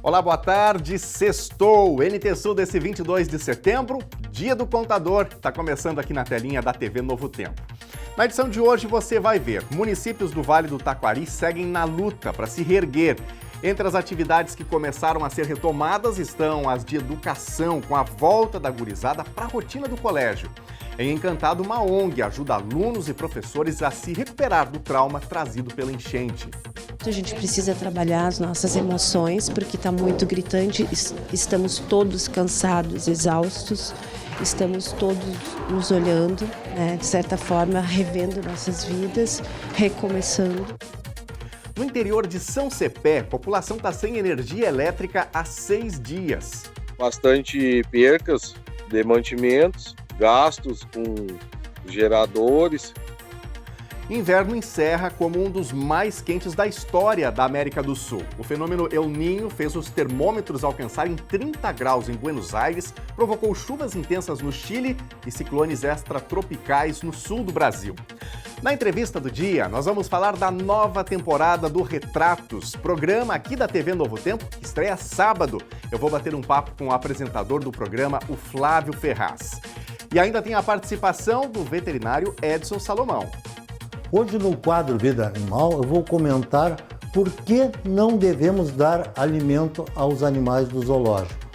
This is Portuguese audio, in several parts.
Olá, boa tarde, sextou, NT Sul desse 22 de setembro, Dia do Contador, está começando aqui na telinha da TV Novo Tempo. Na edição de hoje você vai ver, municípios do Vale do Taquari seguem na luta para se reerguer. Entre as atividades que começaram a ser retomadas estão as de educação, com a volta da gurizada para a rotina do colégio. Em Encantado, uma ONG ajuda alunos e professores a se recuperar do trauma trazido pela enchente. A gente precisa trabalhar as nossas emoções, porque está muito gritante, estamos todos cansados, exaustos, estamos todos nos olhando, de certa forma, revendo nossas vidas, recomeçando. No interior de São Cepé, a população está sem energia elétrica há 6 dias. Bastante percas de mantimentos, gastos com geradores. Inverno encerra como um dos mais quentes da história da América do Sul. O fenômeno El Niño fez os termômetros alcançarem 30 graus em Buenos Aires, provocou chuvas intensas no Chile e ciclones extratropicais no sul do Brasil. Na entrevista do dia, nós vamos falar da nova temporada do Retratos, programa aqui da TV Novo Tempo, que estreia sábado. Eu vou bater um papo com o apresentador do programa, o Flávio Ferraz. E ainda tem a participação do veterinário Edson Salomão. Hoje no quadro Vida Animal eu vou comentar por que não devemos dar alimento aos animais do zoológico.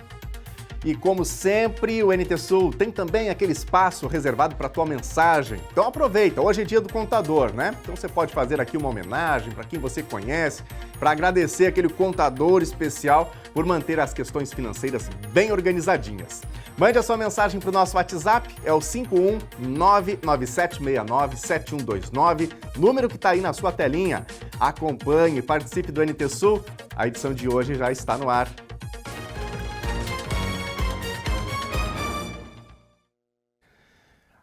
E como sempre, o NT Sul tem também aquele espaço reservado para a tua mensagem. Então aproveita, hoje é dia do contador, né? Então você pode fazer aqui uma homenagem para quem você conhece, para agradecer aquele contador especial por manter as questões financeiras bem organizadinhas. Mande a sua mensagem para o nosso WhatsApp, é o 51997697129, número que está aí na sua telinha. Acompanhe, participe do NT Sul, a edição de hoje já está no ar.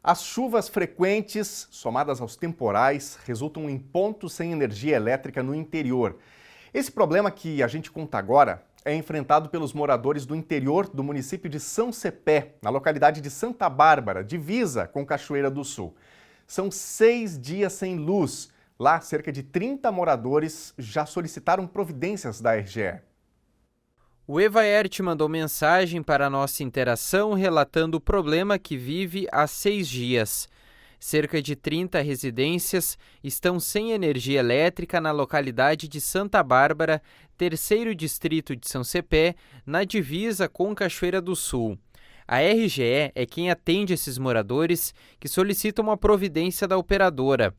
As chuvas frequentes, somadas aos temporais, resultam em pontos sem energia elétrica no interior. Esse problema que a gente conta agora é enfrentado pelos moradores do interior do município de São Cepé, na localidade de Santa Bárbara, divisa com Cachoeira do Sul. São 6 dias sem luz. Lá, cerca de 30 moradores já solicitaram providências da RGE. O Evaerte mandou mensagem para a nossa interação relatando o problema que vive há 6 dias. Cerca de 30 residências estão sem energia elétrica na localidade de Santa Bárbara, terceiro distrito de São Cepé, na divisa com Cachoeira do Sul. A RGE é quem atende esses moradores que solicitam uma providência da operadora.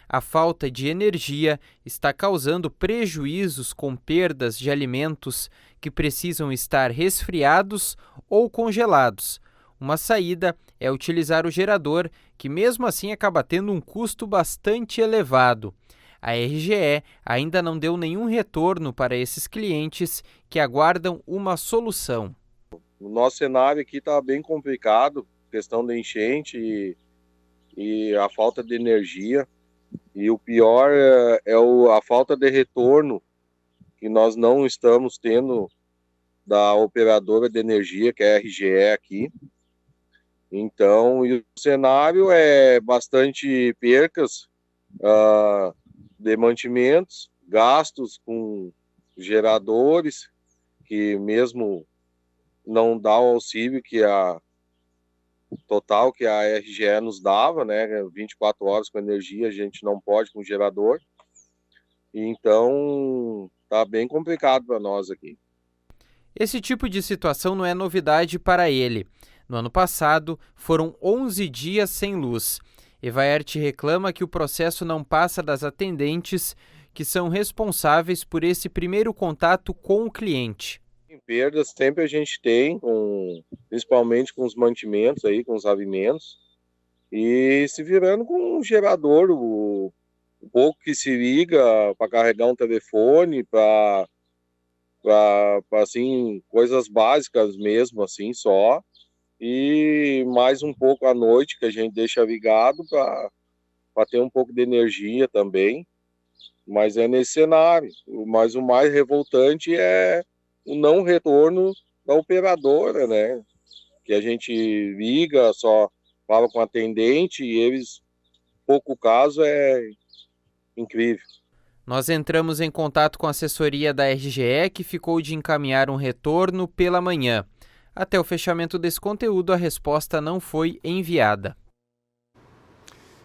A falta de energia está causando prejuízos com perdas de alimentos que precisam estar resfriados ou congelados. Uma saída é utilizar o gerador, que mesmo assim acaba tendo um custo bastante elevado. A RGE ainda não deu nenhum retorno para esses clientes que aguardam uma solução. O nosso cenário aqui está bem complicado, questão da enchente e a falta de energia. E o pior é a falta de retorno que nós não estamos tendo da operadora de energia, que é a RGE aqui. Então, e o cenário é bastante percas de mantimentos, gastos com geradores, que mesmo não dá o auxílio que a total que a RGE nos dava, né? 24 horas com energia, a gente não pode com gerador. Então, tá bem complicado para nós aqui. Esse tipo de situação não é novidade para ele. No ano passado, foram 11 dias sem luz. Evaerte reclama que o processo não passa das atendentes, que são responsáveis por esse primeiro contato com o cliente. Perdas sempre a gente tem, principalmente com os mantimentos, aí, com os alimentos, e se virando com um gerador, o pouco que se liga para carregar um telefone, para assim, coisas básicas mesmo, assim, só, e mais um pouco à noite que a gente deixa ligado para ter um pouco de energia também, mas é nesse cenário. Mas o mais revoltante é o não retorno da operadora, né? Que a gente liga, só fala com o atendente e eles, pouco caso, é incrível. Nós entramos em contato com a assessoria da RGE, que ficou de encaminhar um retorno pela manhã. Até o fechamento desse conteúdo, a resposta não foi enviada.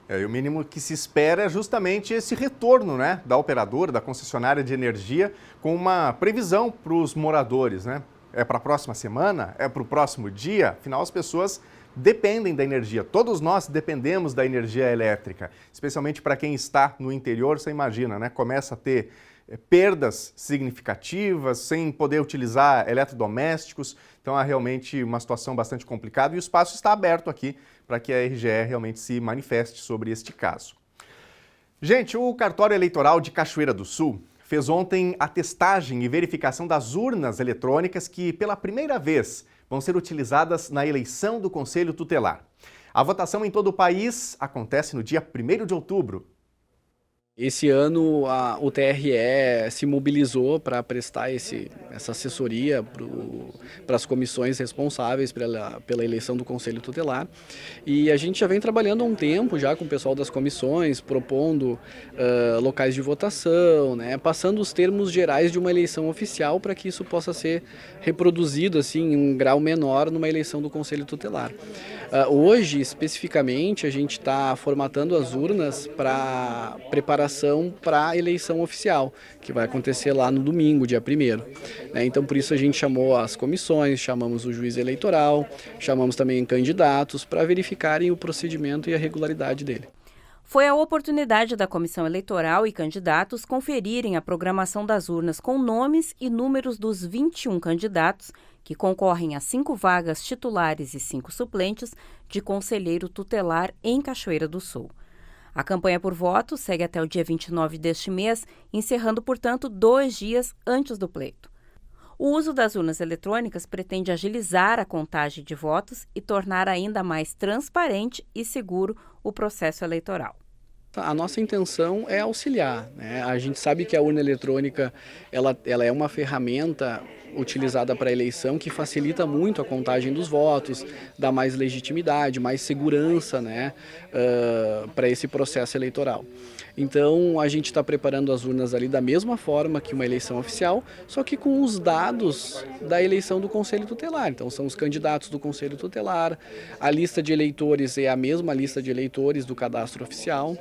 E o mínimo que se espera é justamente esse retorno, né, da operadora, da concessionária de energia, com uma previsão para os moradores, né? É para a próxima semana? É para o próximo dia? Afinal, as pessoas dependem da energia. Todos nós dependemos da energia elétrica, especialmente para quem está no interior. Você imagina, né? Começa a ter perdas significativas, sem poder utilizar eletrodomésticos. Então, é realmente uma situação bastante complicada e o espaço está aberto aqui para que a RGE realmente se manifeste sobre este caso. Gente, o cartório eleitoral de Cachoeira do Sul fez ontem a testagem e verificação das urnas eletrônicas que, pela primeira vez, vão ser utilizadas na eleição do Conselho Tutelar. A votação em todo o país acontece no dia 1º de outubro. Esse ano o TRE se mobilizou para prestar essa assessoria para as comissões responsáveis pela eleição do Conselho Tutelar. E a gente já vem trabalhando há um tempo já com o pessoal das comissões, propondo locais de votação, né, passando os termos gerais de uma eleição oficial para que isso possa ser reproduzido assim, em um grau menor numa eleição do Conselho Tutelar. Hoje, especificamente, a gente está formatando as urnas para preparação para a eleição oficial, que vai acontecer lá no domingo, dia 1º. Então, por isso a gente chamou as comissões, chamamos o juiz eleitoral, chamamos também candidatos para verificarem o procedimento e a regularidade dele. Foi a oportunidade da Comissão Eleitoral e candidatos conferirem a programação das urnas com nomes e números dos 21 candidatos que concorrem a 5 vagas titulares e 5 suplentes de conselheiro tutelar em Cachoeira do Sul. A campanha por voto segue até o dia 29 deste mês, encerrando, portanto, 2 dias antes do pleito. O uso das urnas eletrônicas pretende agilizar a contagem de votos e tornar ainda mais transparente e seguro o processo eleitoral. A nossa intenção é auxiliar, né? A gente sabe que a urna eletrônica ela é uma ferramenta utilizada para a eleição que facilita muito a contagem dos votos, dá mais legitimidade, mais segurança, né, para esse processo eleitoral. Então a gente está preparando as urnas ali da mesma forma que uma eleição oficial, só que com os dados da eleição do Conselho Tutelar. Então são os candidatos do Conselho Tutelar, a lista de eleitores é a mesma lista de eleitores do cadastro oficial,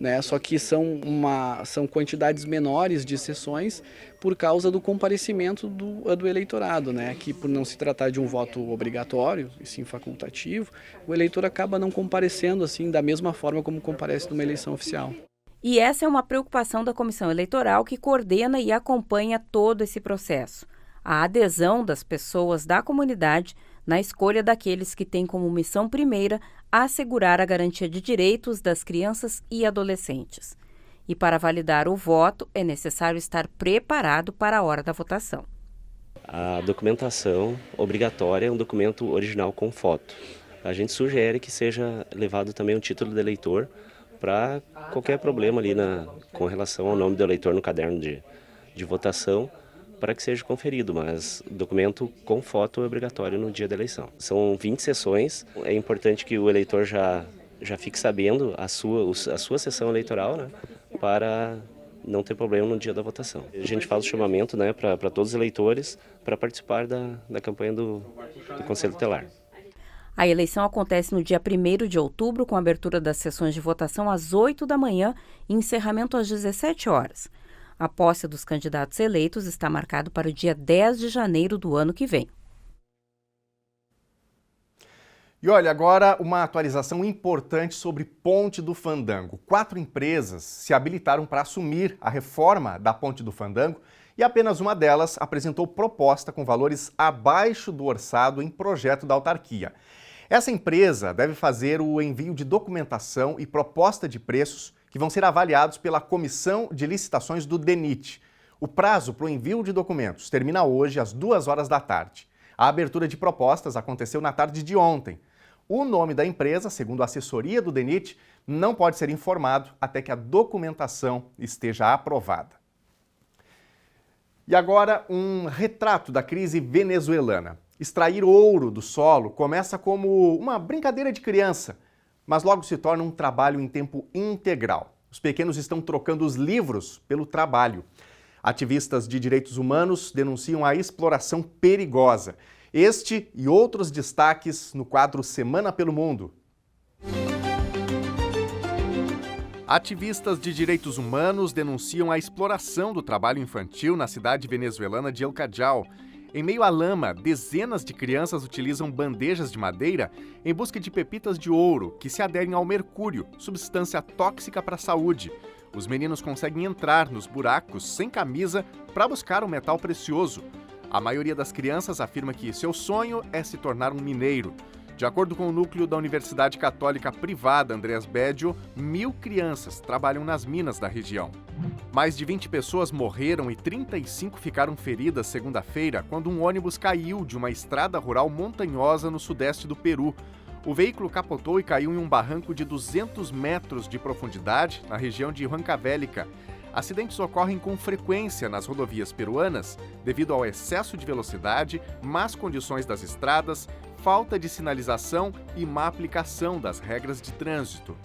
né, só que são quantidades menores de sessões por causa do comparecimento do eleitorado, né? Que por não se tratar de um voto obrigatório, e sim facultativo, o eleitor acaba não comparecendo assim da mesma forma como comparece numa eleição oficial. E essa é uma preocupação da Comissão Eleitoral que coordena e acompanha todo esse processo. A adesão das pessoas da comunidade na escolha daqueles que têm como missão primeira assegurar a garantia de direitos das crianças e adolescentes. E para validar o voto, é necessário estar preparado para a hora da votação. A documentação obrigatória é um documento original com foto. A gente sugere que seja levado também um título de eleitor para qualquer problema ali com relação ao nome do eleitor no caderno de votação, para que seja conferido, mas documento com foto é obrigatório no dia da eleição. São 20 sessões, é importante que o eleitor já fique sabendo a sua sessão eleitoral, né, para não ter problema no dia da votação. A gente faz o chamamento, né, para todos os eleitores para participar da campanha do Conselho Tutelar. A eleição acontece no dia 1º de outubro, com abertura das sessões de votação às 8 da manhã e encerramento às 17 horas. A posse dos candidatos eleitos está marcado para o dia 10 de janeiro do ano que vem. E olha, agora uma atualização importante sobre Ponte do Fandango. 4 empresas se habilitaram para assumir a reforma da Ponte do Fandango e apenas uma delas apresentou proposta com valores abaixo do orçado em projeto da autarquia. Essa empresa deve fazer o envio de documentação e proposta de preços que vão ser avaliados pela Comissão de Licitações do DENIT. O prazo para o envio de documentos termina hoje às 2 horas da tarde. A abertura de propostas aconteceu na tarde de ontem. O nome da empresa, segundo a assessoria do DENIT, não pode ser informado até que a documentação esteja aprovada. E agora, um retrato da crise venezuelana. Extrair ouro do solo começa como uma brincadeira de criança, mas logo se torna um trabalho em tempo integral. Os pequenos estão trocando os livros pelo trabalho. Ativistas de direitos humanos denunciam a exploração perigosa. Este e outros destaques no quadro Semana pelo Mundo. Ativistas de direitos humanos denunciam a exploração do trabalho infantil na cidade venezuelana de El Callao. Em meio à lama, dezenas de crianças utilizam bandejas de madeira em busca de pepitas de ouro que se aderem ao mercúrio, substância tóxica para a saúde. Os meninos conseguem entrar nos buracos sem camisa para buscar o metal precioso. A maioria das crianças afirma que seu sonho é se tornar um mineiro. De acordo com o núcleo da Universidade Católica Privada Andrés Bello, 1.000 crianças trabalham nas minas da região. Mais de 20 pessoas morreram e 35 ficaram feridas segunda-feira quando um ônibus caiu de uma estrada rural montanhosa no sudeste do Peru. O veículo capotou e caiu em um barranco de 200 metros de profundidade na região de Huancavelica. Acidentes ocorrem com frequência nas rodovias peruanas devido ao excesso de velocidade, más condições das estradas, falta de sinalização e má aplicação das regras de trânsito.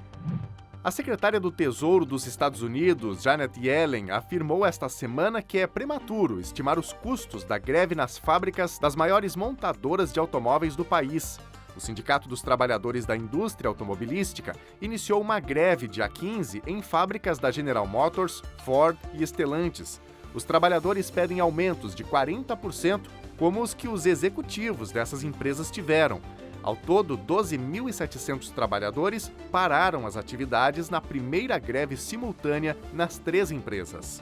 A secretária do Tesouro dos Estados Unidos, Janet Yellen, afirmou esta semana que é prematuro estimar os custos da greve nas fábricas das maiores montadoras de automóveis do país. O Sindicato dos Trabalhadores da Indústria Automobilística iniciou uma greve dia 15 em fábricas da General Motors, Ford e Stellantis. Os trabalhadores pedem aumentos de 40%, como os que os executivos dessas empresas tiveram. Ao todo, 12.700 trabalhadores pararam as atividades na primeira greve simultânea nas 3 empresas.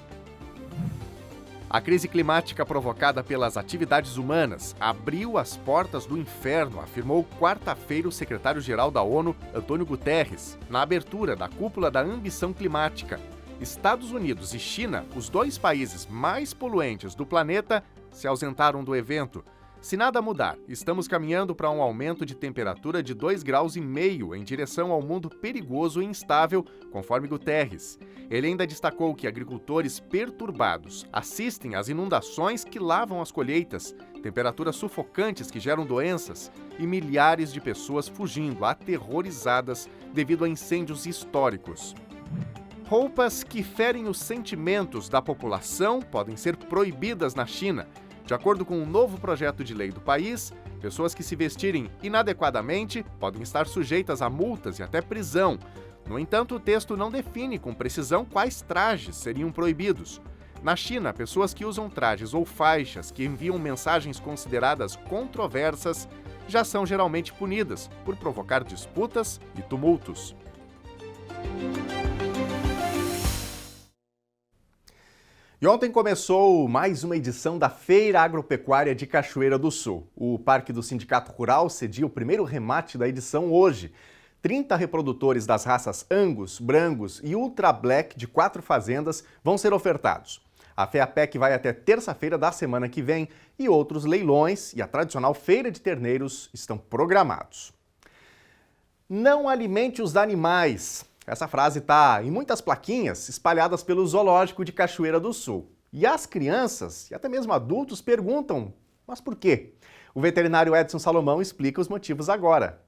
A crise climática provocada pelas atividades humanas abriu as portas do inferno, afirmou quarta-feira o secretário-geral da ONU, Antônio Guterres, na abertura da cúpula da ambição climática. Estados Unidos e China, os 2 países mais poluentes do planeta, se ausentaram do evento. Se nada mudar, estamos caminhando para um aumento de temperatura de 2,5 graus em direção ao mundo perigoso e instável, conforme Guterres. Ele ainda destacou que agricultores perturbados assistem às inundações que lavam as colheitas, temperaturas sufocantes que geram doenças e milhares de pessoas fugindo aterrorizadas devido a incêndios históricos. Roupas que ferem os sentimentos da população podem ser proibidas na China. De acordo com um novo projeto de lei do país, pessoas que se vestirem inadequadamente podem estar sujeitas a multas e até prisão. No entanto, o texto não define com precisão quais trajes seriam proibidos. Na China, pessoas que usam trajes ou faixas que enviam mensagens consideradas controversas já são geralmente punidas por provocar disputas e tumultos. E ontem começou mais uma edição da Feira Agropecuária de Cachoeira do Sul. O Parque do Sindicato Rural cedia o primeiro remate da edição hoje. 30 reprodutores das raças Angus, Brangus e Ultra Black de 4 fazendas vão ser ofertados. A FEAPEC vai até terça-feira da semana que vem e outros leilões e a tradicional Feira de Terneiros estão programados. Não alimente os animais. Essa frase está em muitas plaquinhas espalhadas pelo Zoológico de Cachoeira do Sul. E as crianças e até mesmo adultos perguntam, mas por quê? O veterinário Edson Salomão explica os motivos agora.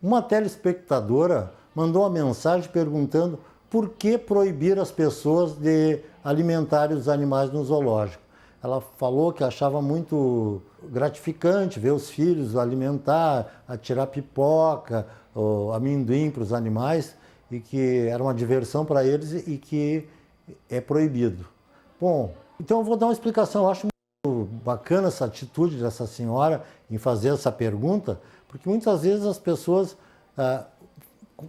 Uma telespectadora mandou uma mensagem perguntando por que proibir as pessoas de alimentarem os animais no zoológico. Ela falou que achava muito gratificante ver os filhos alimentar, atirar pipoca, amendoim para os animais e que era uma diversão para eles e que é proibido. Bom, então eu vou dar uma explicação. Eu acho muito bacana essa atitude dessa senhora em fazer essa pergunta, porque muitas vezes as pessoas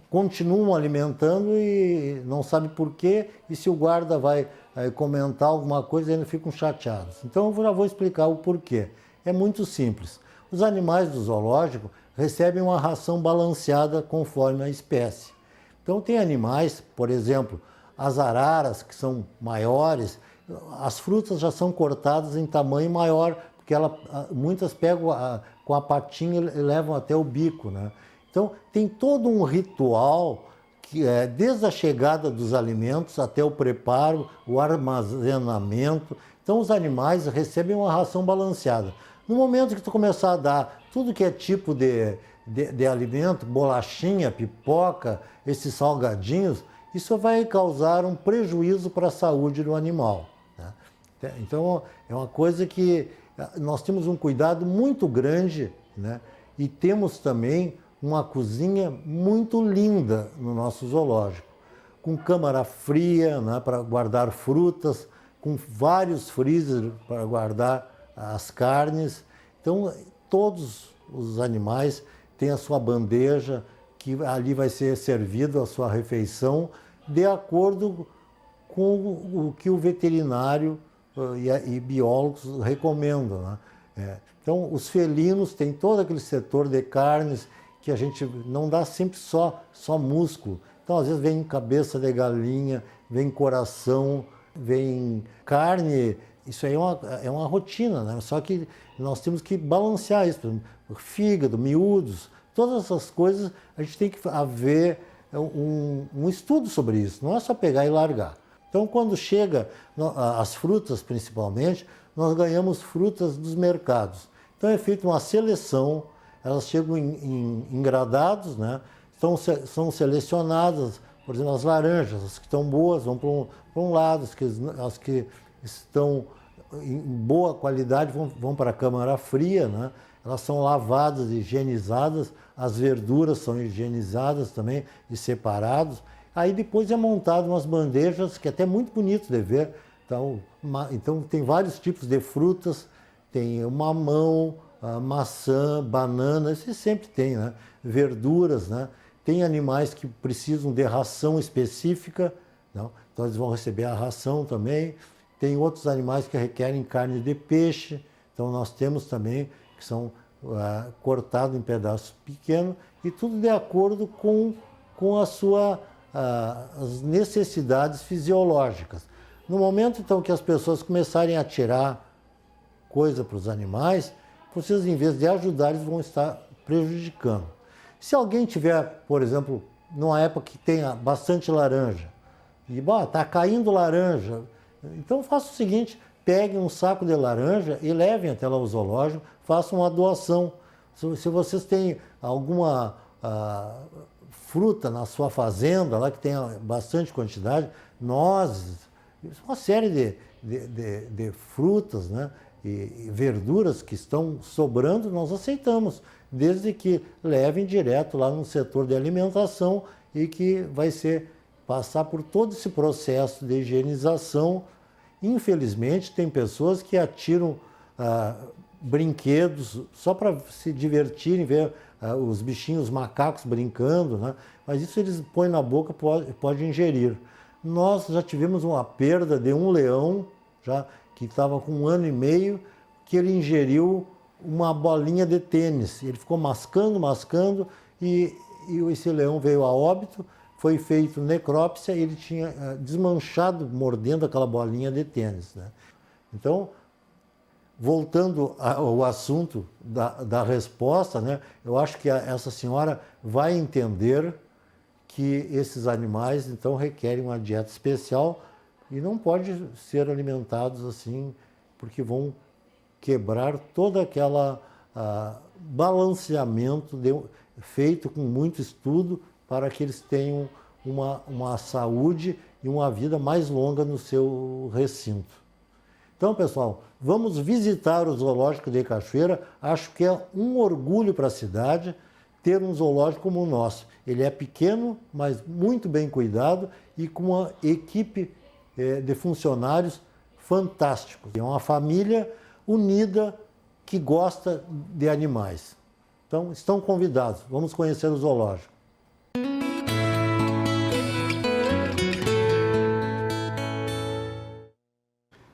continuam alimentando e não sabem por quê, e se o guarda vai comentar alguma coisa, eles ficam chateados. Então eu já vou explicar o porquê. É muito simples. Os animais do zoológico recebem uma ração balanceada conforme a espécie. Então tem animais, por exemplo, as araras, que são maiores, as frutas já são cortadas em tamanho maior, porque muitas pegam com a patinha e levam até o bico, né? Então tem todo um ritual que é desde a chegada dos alimentos até o preparo, o armazenamento. Então os animais recebem uma ração balanceada. No momento que tu começar a dar tudo que é tipo de alimento, bolachinha, pipoca, esses salgadinhos, isso vai causar um prejuízo para a saúde do animal, né? Então, é uma coisa que nós temos um cuidado muito grande, né? E temos também uma cozinha muito linda no nosso zoológico, com câmara fria, né, para guardar frutas, com vários freezers para guardar as carnes. Então, todos os animais têm a sua bandeja, que ali vai ser servido a sua refeição, de acordo com o que o veterinário e biólogos recomendam, né? Então, os felinos têm todo aquele setor de carnes que a gente não dá sempre só músculo. Então, às vezes vem cabeça de galinha, vem coração, vem carne. Isso aí é uma rotina, né? Só que nós temos que balancear isso. Fígado, miúdos, todas essas coisas, a gente tem que haver um estudo sobre isso. Não é só pegar e largar. Então, quando chega as frutas, principalmente, nós ganhamos frutas dos mercados. Então, é feita uma seleção, elas chegam em gradados, né? São selecionadas, por exemplo, as laranjas, as que estão boas vão para um lado, as que estão em boa qualidade vão para a câmara fria, né? Elas são lavadas, higienizadas, as verduras são higienizadas também e separadas. Aí depois é montado umas bandejas que é até muito bonito de ver. Então tem vários tipos de frutas, tem o mamão, a maçã, banana, isso sempre tem, né? Verduras, né? Tem animais que precisam de ração específica, não? Então eles vão receber a ração também. Tem outros animais que requerem carne de peixe, então nós temos também que são cortados em pedaços pequenos e tudo de acordo com as necessidades fisiológicas. No momento, então, que as pessoas começarem a tirar coisa para os animais, vocês, em vez de ajudar, eles vão estar prejudicando. Se alguém tiver, por exemplo, numa época que tenha bastante laranja, e está caindo laranja, então faça o seguinte, peguem um saco de laranja e levem até lá ao zoológico, façam uma doação. Se vocês têm alguma fruta na sua fazenda, lá que tenha bastante quantidade, nozes, uma série de frutas, né, e verduras que estão sobrando, nós aceitamos, desde que levem direto lá no setor de alimentação e que vai passar por todo esse processo de higienização. Infelizmente, tem pessoas que atiram brinquedos só para se divertirem, ver os bichinhos, macacos brincando, né? Mas isso eles põem na boca, pode ingerir. Nós já tivemos uma perda de um leão, que estava com 1 ano e meio, que ele ingeriu uma bolinha de tênis. Ele ficou mascando, e esse leão veio a óbito, foi feito necrópsia e ele tinha desmanchado, mordendo aquela bolinha de tênis, né? Então, voltando ao assunto da resposta, né, eu acho que essa senhora vai entender que esses animais, então, requerem uma dieta especial e não pode ser alimentados assim, porque vão quebrar todo aquele balanceamento feito com muito estudo para que eles tenham uma saúde e uma vida mais longa no seu recinto. Então, pessoal, vamos visitar o Zoológico de Cachoeira. Acho que é um orgulho para a cidade ter um zoológico como o nosso. Ele é pequeno, mas muito bem cuidado e com uma equipe de funcionários fantásticos. É uma família unida que gosta de animais. Então, estão convidados. Vamos conhecer o zoológico.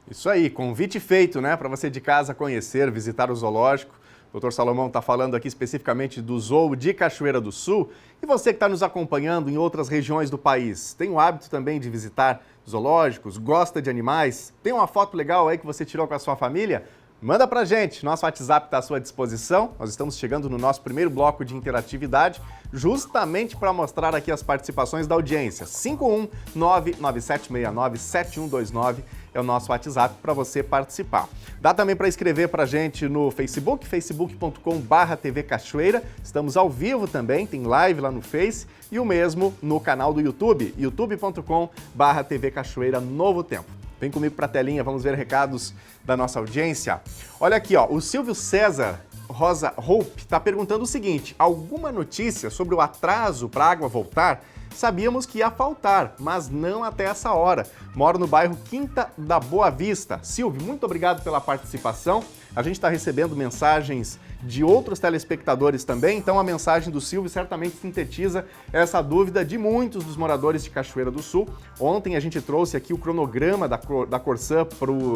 Isso aí, convite feito, né, para você de casa conhecer, visitar o zoológico. O Dr. Salomão está falando aqui especificamente do Zoo de Cachoeira do Sul. E você que está nos acompanhando em outras regiões do país, tem o hábito também de visitar zoológicos, gosta de animais? Tem uma foto legal aí que você tirou com a sua família? Manda pra gente, nosso WhatsApp está à sua disposição. Nós estamos chegando no nosso primeiro bloco de interatividade, justamente para mostrar aqui as participações da audiência. 51997697129 é o nosso WhatsApp para você participar. Dá também para escrever para a gente no Facebook, facebook.com/TV Cachoeira. Estamos ao vivo também, tem live lá no Face e o mesmo no canal do YouTube, youtube.com/TV Cachoeira Novo Tempo. Vem comigo para a telinha, vamos ver recados da nossa audiência. Olha aqui, ó, o Silvio César Rosa Hope está perguntando o seguinte: alguma notícia sobre o atraso para a água voltar? Sabíamos que ia faltar, mas não até essa hora. Moro no bairro Quinta da Boa Vista. Silvio, muito obrigado pela participação. A gente está recebendo mensagens de outros telespectadores também, então a mensagem do Silvio certamente sintetiza essa dúvida de muitos dos moradores de Cachoeira do Sul. Ontem a gente trouxe aqui o cronograma da Corsã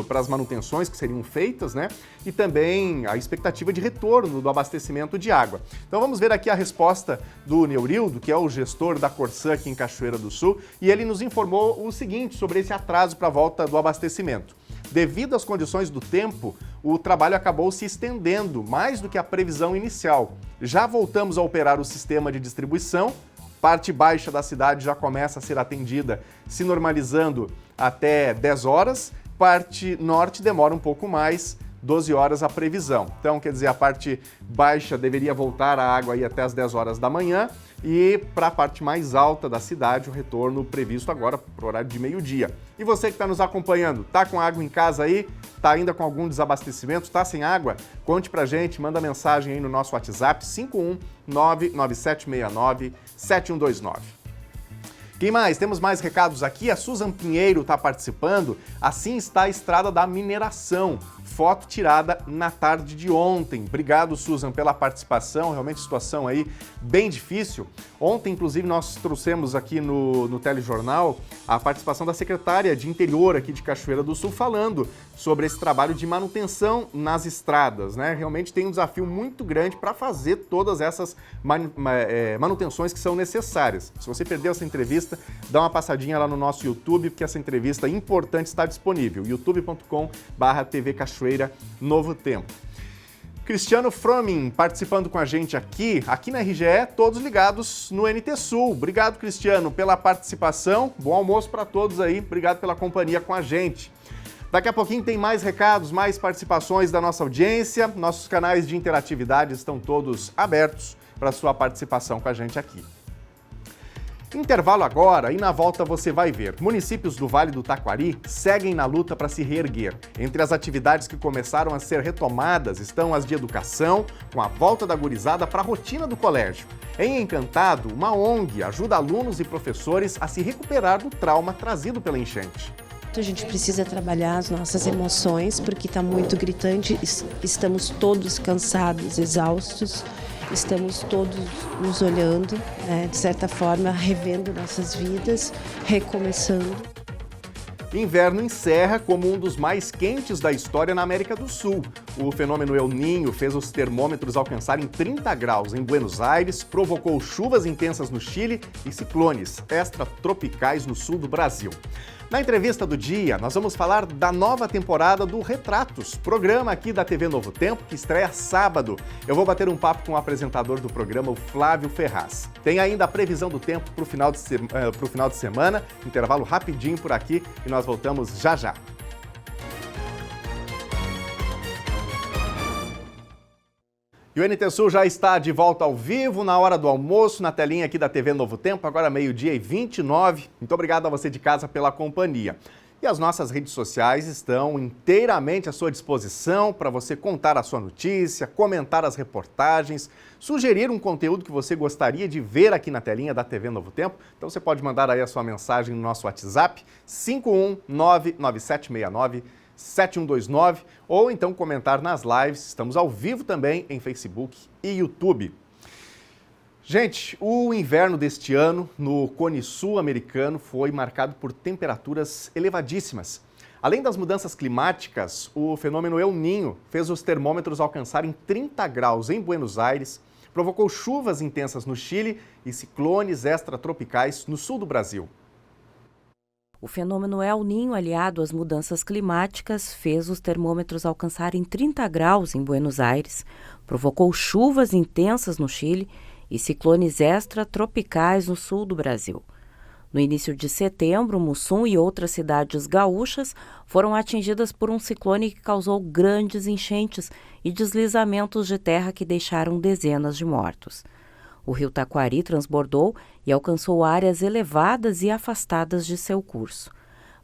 para as manutenções que seriam feitas, né? E também a expectativa de retorno do abastecimento de água. Então vamos ver aqui a resposta do Neurildo, que é o gestor da Corsã aqui em Cachoeira do Sul, e ele nos informou o seguinte sobre esse atraso para a volta do abastecimento. Devido às condições do tempo, o trabalho acabou se estendendo mais do que a previsão inicial. Já voltamos a operar o sistema de distribuição, parte baixa da cidade já começa a ser atendida, se normalizando até 10 horas, parte norte demora um pouco mais, 12 horas a previsão. Então, quer dizer, a parte baixa deveria voltar a água aí até as 10 horas da manhã e para a parte mais alta da cidade, o retorno previsto agora para o horário de meio-dia. E você que está nos acompanhando, tá com água em casa aí? Tá ainda com algum desabastecimento? Tá sem água? Conte pra gente, manda mensagem aí no nosso WhatsApp 51997697129. Quem mais? Temos mais recados aqui. A Susan Pinheiro está participando. Assim está a estrada da mineração. Foto tirada na tarde de ontem. Obrigado, Susan, pela participação. Realmente situação aí bem difícil. Ontem, inclusive, nós trouxemos aqui no telejornal a participação da secretária de Interior aqui de Cachoeira do Sul falando sobre esse trabalho de manutenção nas estradas, né? Realmente tem um desafio muito grande para fazer todas essas manutenções que são necessárias. Se você perdeu essa entrevista, dá uma passadinha lá no nosso YouTube, porque essa entrevista importante está disponível. youtube.com/TV Cachoeira Novo Tempo. Cristiano Fromin participando com a gente aqui na RGE, todos ligados no NT Sul. Obrigado, Cristiano, pela participação. Bom almoço para todos aí. Obrigado pela companhia com a gente. Daqui a pouquinho tem mais recados, mais participações da nossa audiência. Nossos canais de interatividade estão todos abertos para sua participação com a gente aqui. Intervalo agora e na volta você vai ver. Municípios do Vale do Taquari seguem na luta para se reerguer. Entre as atividades que começaram a ser retomadas estão as de educação, com a volta da gurizada para a rotina do colégio. Em Encantado, uma ONG ajuda alunos e professores a se recuperar do trauma trazido pela enchente. A gente precisa trabalhar as nossas emoções, porque está muito gritante, estamos todos cansados, exaustos. Estamos todos nos olhando, né, de certa forma, revendo nossas vidas, recomeçando. Inverno encerra como um dos mais quentes da história na América do Sul. O fenômeno El Niño fez os termômetros alcançarem 30 graus em Buenos Aires, provocou chuvas intensas no Chile e ciclones extratropicais no sul do Brasil. Na entrevista do dia, nós vamos falar da nova temporada do Retratos, programa aqui da TV Novo Tempo, que estreia sábado. Eu vou bater um papo com o apresentador do programa, o Flávio Ferraz. Tem ainda a previsão do tempo para o final de semana, intervalo rapidinho por aqui e nós voltamos já já. E o NT Sul já está de volta ao vivo, na hora do almoço, na telinha aqui da TV Novo Tempo, agora 12h29. Muito obrigado a você de casa pela companhia. E as nossas redes sociais estão inteiramente à sua disposição para você contar a sua notícia, comentar as reportagens, sugerir um conteúdo que você gostaria de ver aqui na telinha da TV Novo Tempo. Então você pode mandar aí a sua mensagem no nosso WhatsApp, 51997697129, ou então comentar nas lives. Estamos ao vivo também em Facebook e YouTube. Gente, o inverno deste ano no Cone Sul americano foi marcado por temperaturas elevadíssimas. Além das mudanças climáticas, o fenômeno El Niño fez os termômetros alcançarem 30 graus em Buenos Aires, provocou chuvas intensas no Chile e ciclones extratropicais no sul do Brasil. O fenômeno El Niño, aliado às mudanças climáticas, fez os termômetros alcançarem 30 graus em Buenos Aires, provocou chuvas intensas no Chile e ciclones extratropicais no sul do Brasil. No início de setembro, Mussum e outras cidades gaúchas foram atingidas por um ciclone que causou grandes enchentes e deslizamentos de terra que deixaram dezenas de mortos. O rio Taquari transbordou e alcançou áreas elevadas e afastadas de seu curso.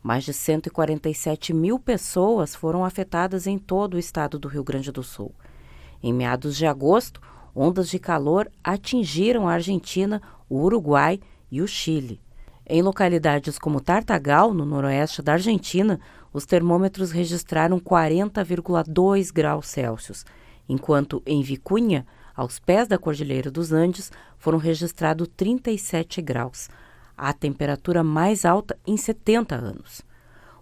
Mais de 147 mil pessoas foram afetadas em todo o estado do Rio Grande do Sul. Em meados de agosto, ondas de calor atingiram a Argentina, o Uruguai e o Chile. Em localidades como Tartagal, no noroeste da Argentina, os termômetros registraram 40,2 graus Celsius, enquanto em Vicunha, aos pés da Cordilheira dos Andes, foram registrados 37 graus, a temperatura mais alta em 70 anos.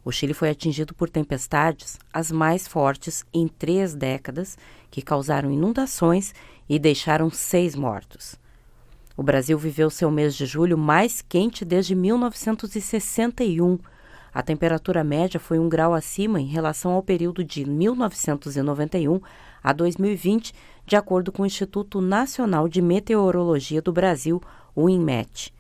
O Chile foi atingido por tempestades, as mais fortes em 3 décadas, que causaram inundações e deixaram 6 mortos. O Brasil viveu seu mês de julho mais quente desde 1961. A temperatura média foi 1 grau acima em relação ao período de 1991 a 2020, de acordo com o Instituto Nacional de Meteorologia do Brasil, o INMET.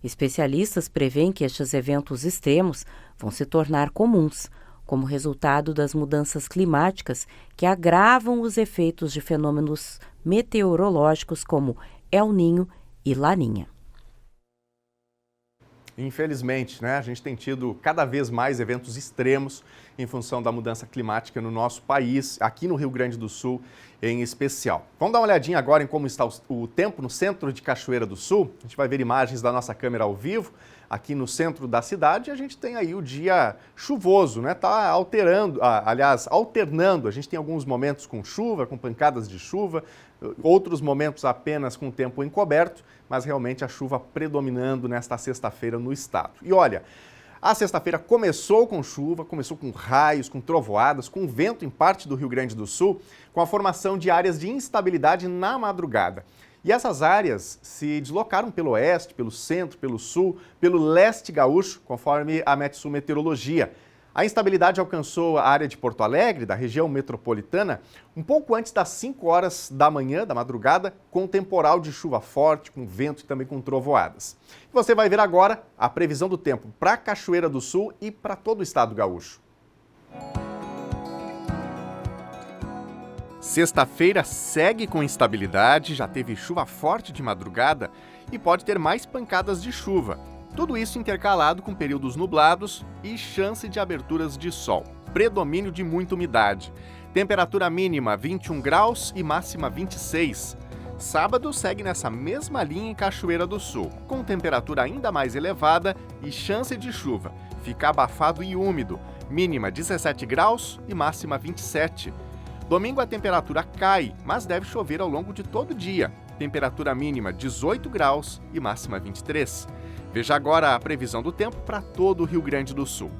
Especialistas preveem que estes eventos extremos vão se tornar comuns, como resultado das mudanças climáticas que agravam os efeitos de fenômenos meteorológicos como El Niño e Laninha. Infelizmente, a gente tem tido cada vez mais eventos extremos em função da mudança climática no nosso país, aqui no Rio Grande do Sul em especial. Vamos dar uma olhadinha agora em como está o tempo no centro de Cachoeira do Sul. A gente vai ver imagens da nossa câmera ao vivo aqui no centro da cidade. A gente tem aí o dia chuvoso, Tá alternando. A gente tem alguns momentos com chuva, com pancadas de chuva, outros momentos apenas com tempo encoberto, mas realmente a chuva predominando nesta sexta-feira no estado. E olha, a sexta-feira começou com chuva, começou com raios, com trovoadas, com vento em parte do Rio Grande do Sul, com a formação de áreas de instabilidade na madrugada. E essas áreas se deslocaram pelo oeste, pelo centro, pelo sul, pelo leste gaúcho, conforme a Metsul Meteorologia. A instabilidade alcançou a área de Porto Alegre, da região metropolitana, um pouco antes das 5 horas da manhã, da madrugada, com temporal de chuva forte, com vento e também com trovoadas. Você vai ver agora a previsão do tempo para Cachoeira do Sul e para todo o estado gaúcho. Sexta-feira segue com instabilidade, já teve chuva forte de madrugada e pode ter mais pancadas de chuva. Tudo isso intercalado com períodos nublados e chance de aberturas de sol. Predomínio de muita umidade. Temperatura mínima 21 graus e máxima 26. Sábado segue nessa mesma linha em Cachoeira do Sul, com temperatura ainda mais elevada e chance de chuva. Fica abafado e úmido. Mínima 17 graus e máxima 27. Domingo a temperatura cai, mas deve chover ao longo de todo o dia. Temperatura mínima 18 graus e máxima 23. Veja agora a previsão do tempo para todo o Rio Grande do Sul.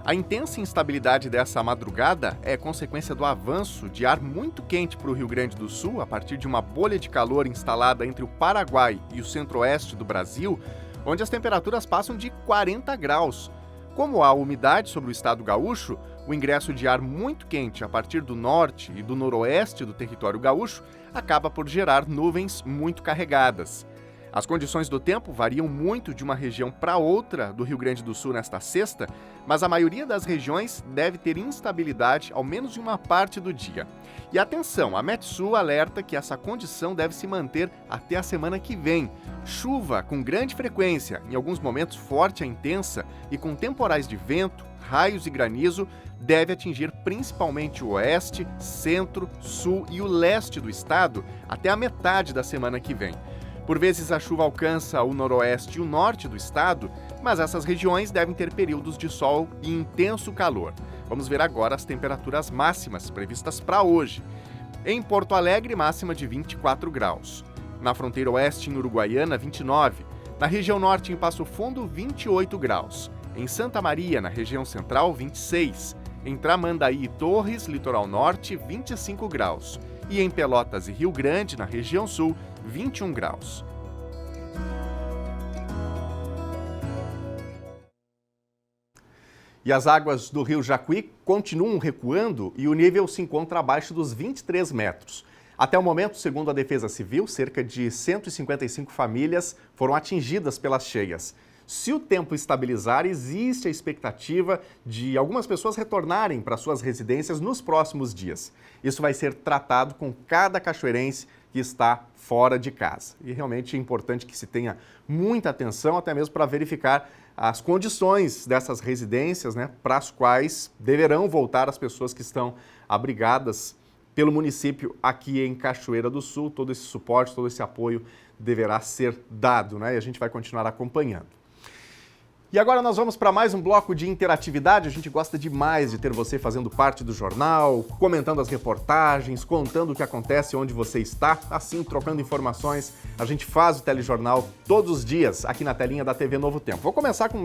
A intensa instabilidade dessa madrugada é consequência do avanço de ar muito quente para o Rio Grande do Sul, a partir de uma bolha de calor instalada entre o Paraguai e o centro-oeste do Brasil, onde as temperaturas passam de 40 graus. Como há umidade sobre o estado gaúcho, o ingresso de ar muito quente a partir do norte e do noroeste do território gaúcho acaba por gerar nuvens muito carregadas. As condições do tempo variam muito de uma região para outra do Rio Grande do Sul nesta sexta, mas a maioria das regiões deve ter instabilidade ao menos em uma parte do dia. E atenção, a Metsul alerta que essa condição deve se manter até a semana que vem. Chuva com grande frequência, em alguns momentos forte a intensa e com temporais de vento, raios e granizo, deve atingir principalmente o oeste, centro, sul e o leste do estado até a metade da semana que vem. Por vezes a chuva alcança o noroeste e o norte do estado, mas essas regiões devem ter períodos de sol e intenso calor. Vamos ver agora as temperaturas máximas previstas para hoje. Em Porto Alegre, máxima de 24 graus. Na fronteira oeste, em Uruguaiana, 29. Na região norte, em Passo Fundo, 28 graus. Em Santa Maria, na região central, 26. Em Tramandaí e Torres, litoral norte, 25 graus. E em Pelotas e Rio Grande, na região sul, 21 graus. E as águas do rio Jacuí continuam recuando e o nível se encontra abaixo dos 23 metros. Até o momento, segundo a Defesa Civil, cerca de 155 famílias foram atingidas pelas cheias. Se o tempo estabilizar, existe a expectativa de algumas pessoas retornarem para suas residências nos próximos dias. Isso vai ser tratado com cada cachoeirense que está fora de casa. E realmente é importante que se tenha muita atenção, até mesmo para verificar as condições dessas residências, né, para as quais deverão voltar as pessoas que estão abrigadas pelo município aqui em Cachoeira do Sul. Todo esse suporte, todo esse apoio deverá ser dado, né? E a gente vai continuar acompanhando. E agora nós vamos para mais um bloco de interatividade. A gente gosta demais de ter você fazendo parte do jornal, comentando as reportagens, contando o que acontece onde você está, assim, trocando informações. A gente faz o telejornal todos os dias aqui na telinha da TV Novo Tempo. Vou começar com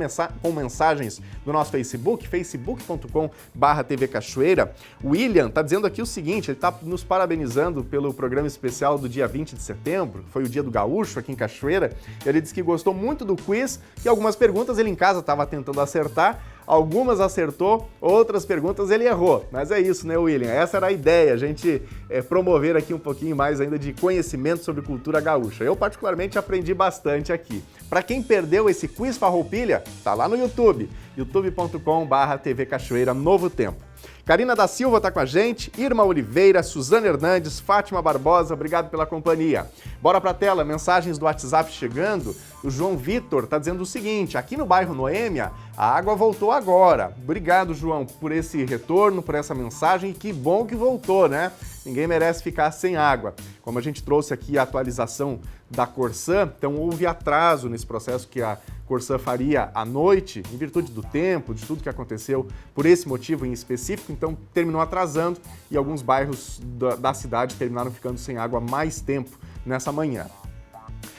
mensagens do nosso Facebook, facebook.com/TV Cachoeira. O William está dizendo aqui o seguinte, ele está nos parabenizando pelo programa especial do dia 20 de setembro, foi o dia do gaúcho aqui em Cachoeira. Ele disse que gostou muito do quiz e algumas perguntas ele em casa estava tentando acertar, algumas acertou, outras perguntas ele errou. Mas é isso, né, William? Essa era a ideia, a gente promover aqui um pouquinho mais ainda de conhecimento sobre cultura gaúcha. Eu, particularmente, aprendi bastante aqui. Para quem perdeu esse quiz Farroupilha, tá lá no YouTube, youtube.com/TV Cachoeira Novo Tempo. Karina da Silva está com a gente, Irma Oliveira, Suzana Hernandes, Fátima Barbosa, obrigado pela companhia. Bora para a tela, mensagens do WhatsApp chegando. O João Vitor está dizendo o seguinte, aqui no bairro Noêmia, a água voltou agora. Obrigado, João, por esse retorno, por essa mensagem, e que bom que voltou, né? Ninguém merece ficar sem água. Como a gente trouxe aqui a atualização da Corsã, então houve atraso nesse processo que a Corsã faria à noite, em virtude do tempo, de tudo que aconteceu por esse motivo em específico, então terminou atrasando e alguns bairros da cidade terminaram ficando sem água mais tempo nessa manhã.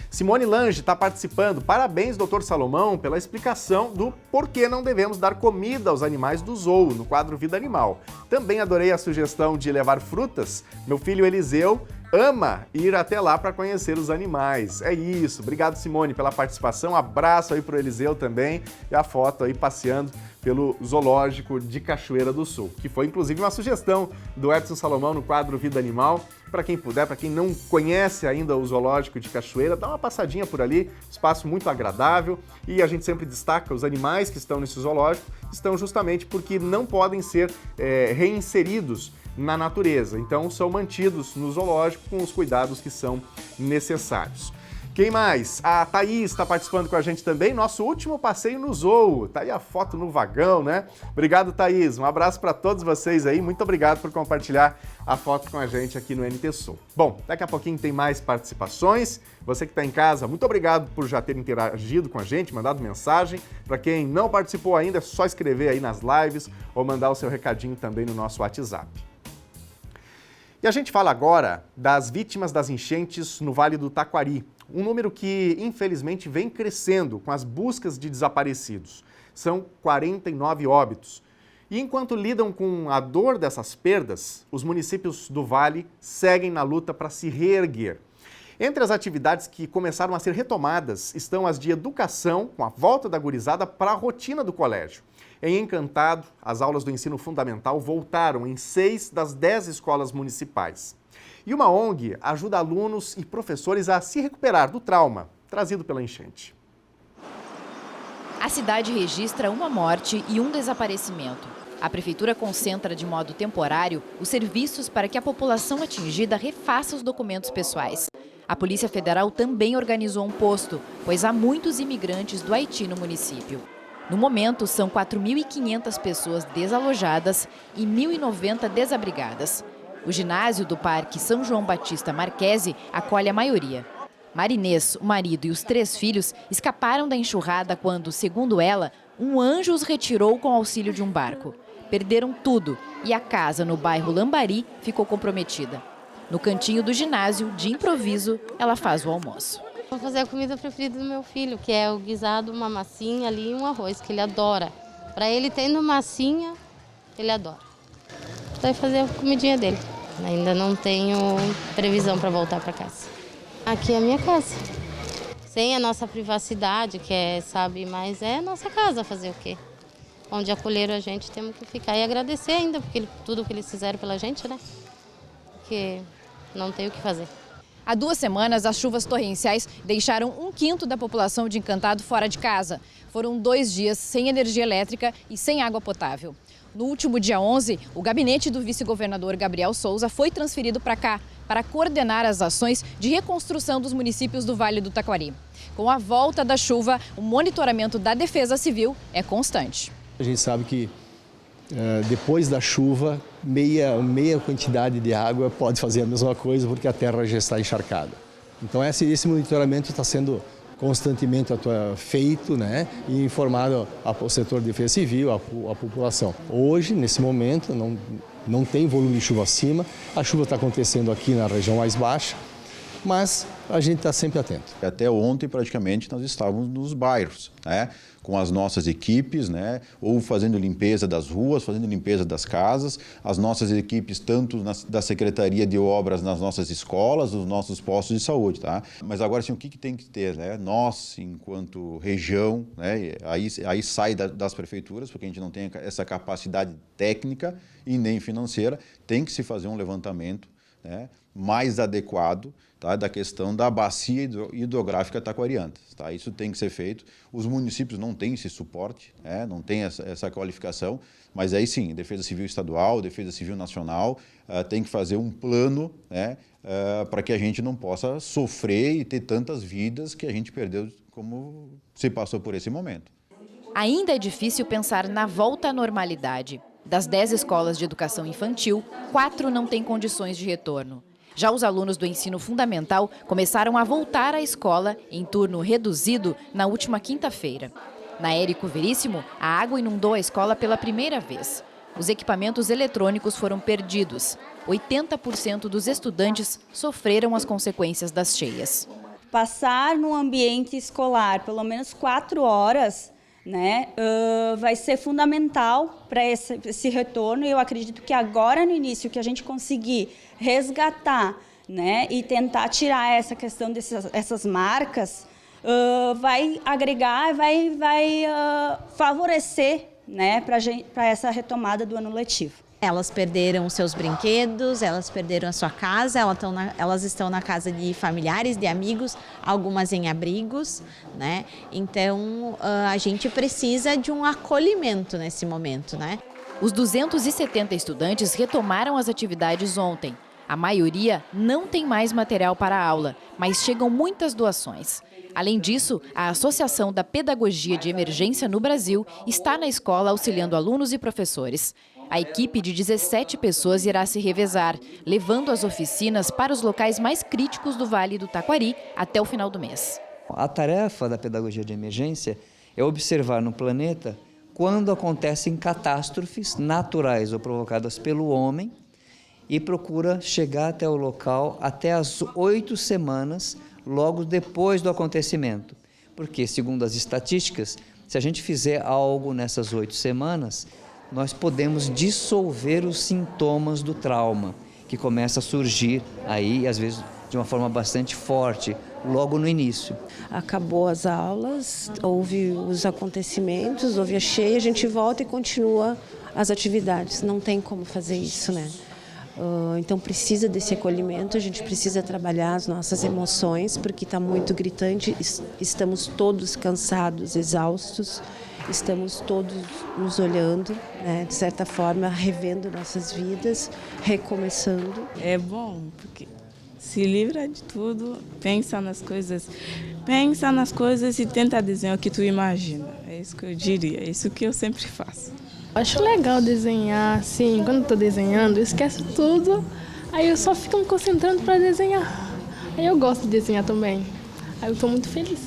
Simone Lange está participando. Parabéns, doutor Salomão, pela explicação do porquê não devemos dar comida aos animais do zoo, no quadro Vida Animal. Também adorei a sugestão de levar frutas. Meu filho Eliseu ama ir até lá para conhecer os animais. É isso. Obrigado, Simone, pela participação. Abraço aí para o Eliseu também e a foto aí passeando pelo zoológico de Cachoeira do Sul, que foi inclusive uma sugestão do Edson Salomão no quadro Vida Animal. Para quem puder, para quem não conhece ainda o zoológico de Cachoeira, dá uma passadinha por ali, espaço muito agradável, e a gente sempre destaca os animais que estão nesse zoológico, estão justamente porque não podem ser reinseridos na natureza, então são mantidos no zoológico com os cuidados que são necessários. Quem mais? A Thaís está participando com a gente também, nosso último passeio no zoo. Tá aí a foto no vagão, né? Obrigado, Thaís. Um abraço para todos vocês aí. Muito obrigado por compartilhar a foto com a gente aqui no NT Sul. Bom, daqui a pouquinho tem mais participações. Você que está em casa, muito obrigado por já ter interagido com a gente, mandado mensagem. Para quem não participou ainda, é só escrever aí nas lives ou mandar o seu recadinho também no nosso WhatsApp. E a gente fala agora das vítimas das enchentes no Vale do Taquari. Um número que, infelizmente, vem crescendo com as buscas de desaparecidos. São 49 óbitos. E enquanto lidam com a dor dessas perdas, os municípios do Vale seguem na luta para se reerguer. Entre as atividades que começaram a ser retomadas estão as de educação, com a volta da gurizada para a rotina do colégio. Em Encantado, as aulas do ensino fundamental voltaram em 6 das 10 escolas municipais. E uma ONG ajuda alunos e professores a se recuperar do trauma trazido pela enchente. A cidade registra uma morte e um desaparecimento. A prefeitura concentra de modo temporário os serviços para que a população atingida refaça os documentos pessoais. A Polícia Federal também organizou um posto, pois há muitos imigrantes do Haiti no município. No momento, são 4.500 pessoas desalojadas e 1.090 desabrigadas. O ginásio do Parque São João Batista Marquese acolhe a maioria. Marinês, o marido e os 3 filhos escaparam da enxurrada quando, segundo ela, um anjo os retirou com auxílio de um barco. Perderam tudo e a casa no bairro Lambari ficou comprometida. No cantinho do ginásio, de improviso, ela faz o almoço. Vou fazer a comida preferida do meu filho, que é o guisado, uma massinha ali e um arroz, que ele adora. Para ele, tendo massinha, ele adora. Vai fazer a comidinha dele. Ainda não tenho previsão para voltar para casa. Aqui é a minha casa. Sem a nossa privacidade, que é, sabe, mas é a nossa casa, fazer o quê? onde acolheram a gente, temos que ficar e agradecer ainda, porque tudo que eles fizeram pela gente, né? Porque não tem o que fazer. Há 2 semanas, as chuvas torrenciais deixaram 1/5 da população de Encantado fora de casa. Foram 2 dias sem energia elétrica e sem água potável. No último dia 11, o gabinete do vice-governador Gabriel Souza foi transferido para cá, para coordenar as ações de reconstrução dos municípios do Vale do Taquari. Com a volta da chuva, o monitoramento da Defesa Civil é constante. A gente sabe que depois da chuva, meia quantidade de água pode fazer a mesma coisa porque a terra já está encharcada. Então esse monitoramento está sendo constantemente feito, né, e informado ao setor de defesa civil, à população. Hoje, nesse momento, não tem volume de chuva acima, a chuva está acontecendo aqui na região mais baixa, mas a gente está sempre atento. Até ontem, praticamente, nós estávamos nos bairros, né, com as nossas equipes, né, ou fazendo limpeza das ruas, fazendo limpeza das casas, as nossas equipes, tanto da Secretaria de Obras nas nossas escolas, nos nossos postos de saúde, tá? Mas agora, assim, o que tem que ter, né? Nós, enquanto região, né, aí sai das prefeituras, porque a gente não tem essa capacidade técnica e nem financeira, tem que se fazer um levantamento, né, mais adequado, tá, da questão da bacia hidrográfica taquariana. Tá? Isso tem que ser feito. Os municípios não têm esse suporte, né, não têm essa qualificação, mas aí sim, Defesa Civil Estadual, Defesa Civil Nacional, tem que fazer um plano, né, para que a gente não possa sofrer e ter tantas vidas que a gente perdeu como se passou por esse momento. Ainda é difícil pensar na volta à normalidade. Das 10 escolas de educação infantil, 4 não têm condições de retorno. Já os alunos do ensino fundamental começaram a voltar à escola em turno reduzido na última quinta-feira. Na Érico Veríssimo, a água inundou a escola pela primeira vez. Os equipamentos eletrônicos foram perdidos. 80% dos estudantes sofreram as consequências das cheias. Passar no ambiente escolar pelo menos 4 horas, né, vai ser fundamental para esse retorno. E eu acredito que agora, no início, que a gente conseguir resgatar, né, e tentar tirar essa questão dessas marcas, vai agregar, vai favorecer, né, para essa retomada do ano letivo. Elas perderam seus brinquedos, elas perderam a sua casa, elas estão na casa de familiares, de amigos, algumas em abrigos, né? Então, a gente precisa de um acolhimento nesse momento, né? Os 270 estudantes retomaram as atividades ontem. A maioria não tem mais material para a aula, mas chegam muitas doações. Além disso, a Associação da Pedagogia de Emergência no Brasil está na escola auxiliando alunos e professores. A equipe de 17 pessoas irá se revezar, levando as oficinas para os locais mais críticos do Vale do Taquari até o final do mês. A tarefa da pedagogia de emergência é observar no planeta quando acontecem catástrofes naturais ou provocadas pelo homem e procura chegar até o local até as 8 semanas logo depois do acontecimento. Porque, segundo as estatísticas, se a gente fizer algo nessas 8 semanas, nós podemos dissolver os sintomas do trauma, que começa a surgir aí, às vezes, de uma forma bastante forte, logo no início. Acabou as aulas, houve os acontecimentos, houve a cheia, a gente volta e continua as atividades. Não tem como fazer isso, né? Então precisa desse acolhimento, a gente precisa trabalhar as nossas emoções, porque está muito gritante, estamos todos cansados, exaustos. Estamos todos nos olhando, né, de certa forma, revendo nossas vidas, recomeçando. É bom, porque se livra de tudo, pensa nas coisas e tenta desenhar o que tu imagina. É isso que eu diria, é isso que eu sempre faço. Acho legal desenhar, assim, quando estou desenhando, eu esqueço tudo, aí eu só fico me concentrando para desenhar. Aí eu gosto de desenhar também, aí eu estou muito feliz.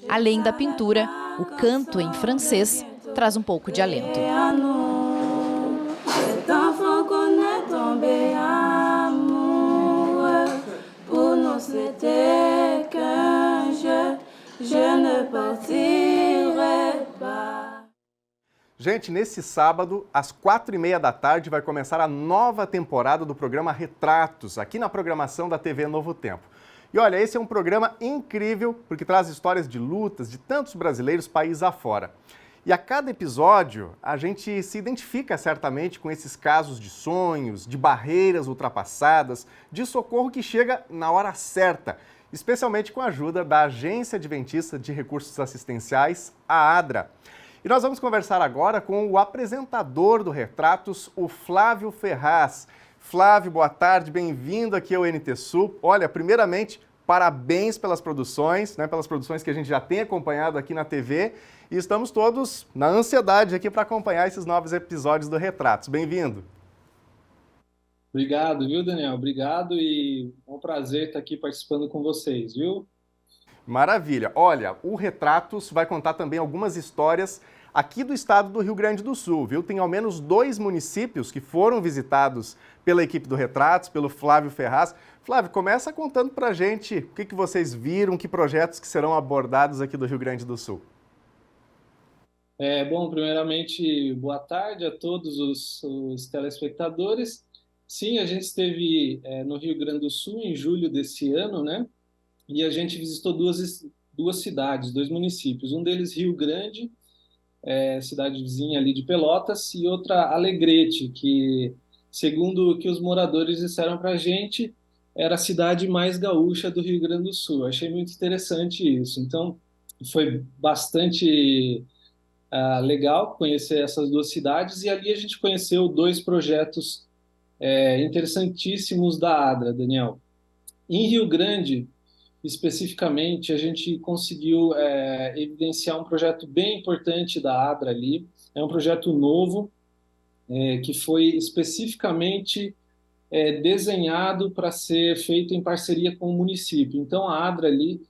Além da pintura, o canto em francês traz um pouco de alento. Gente, nesse sábado, às 4h30 da tarde, vai começar a nova temporada do programa Retratos, aqui na programação da TV Novo Tempo. E olha, esse é um programa incrível porque traz histórias de lutas de tantos brasileiros país afora. E a cada episódio, a gente se identifica certamente com esses casos de sonhos, de barreiras ultrapassadas, de socorro que chega na hora certa, especialmente com a ajuda da Agência Adventista de Recursos Assistenciais, a ADRA. E nós vamos conversar agora com o apresentador do Retratos, o Flávio Ferraz. Flávio, boa tarde, bem-vindo aqui ao NT Sul. Olha, primeiramente, parabéns pelas produções, pelas produções que a gente já tem acompanhado aqui na TV. E estamos todos na ansiedade aqui para acompanhar esses novos episódios do Retratos. Bem-vindo. Obrigado, viu, Daniel? Obrigado e é um prazer estar aqui participando com vocês, viu? Maravilha. Olha, o Retratos vai contar também algumas histórias aqui do estado do Rio Grande do Sul, viu? Tem ao menos 2 municípios que foram visitados pela equipe do Retratos, pelo Flávio Ferraz. Flávio, começa contando pra gente o que vocês viram, que projetos que serão abordados aqui do Rio Grande do Sul. Bom, primeiramente, boa tarde a todos os telespectadores. Sim, a gente esteve no Rio Grande do Sul em julho desse ano, né? E a gente visitou duas cidades, 2 municípios. Um deles, Rio Grande, cidade vizinha ali de Pelotas, e outra, Alegrete, que, segundo o que os moradores disseram para a gente, era a cidade mais gaúcha do Rio Grande do Sul. Achei muito interessante isso. Então, foi bastante legal conhecer essas 2 cidades, e ali a gente conheceu 2 projetos interessantíssimos da ADRA, Daniel. Em Rio Grande, especificamente, a gente conseguiu evidenciar um projeto bem importante da ADRA ali. É um projeto novo, que foi especificamente desenhado para ser feito em parceria com o município. Então, a ADRA ali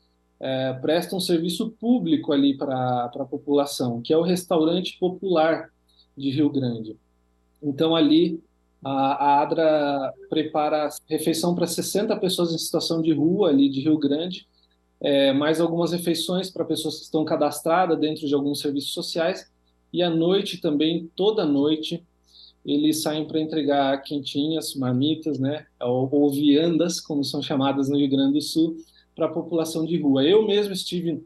presta um serviço público ali para a população, que é o restaurante popular de Rio Grande. Então, ali, a ADRA prepara refeição para 60 pessoas em situação de rua ali de Rio Grande, mais algumas refeições para pessoas que estão cadastradas dentro de alguns serviços sociais, e à noite também, toda noite, eles saem para entregar quentinhas, marmitas, né, ou viandas, como são chamadas no Rio Grande do Sul, para a população de rua. Eu mesmo estive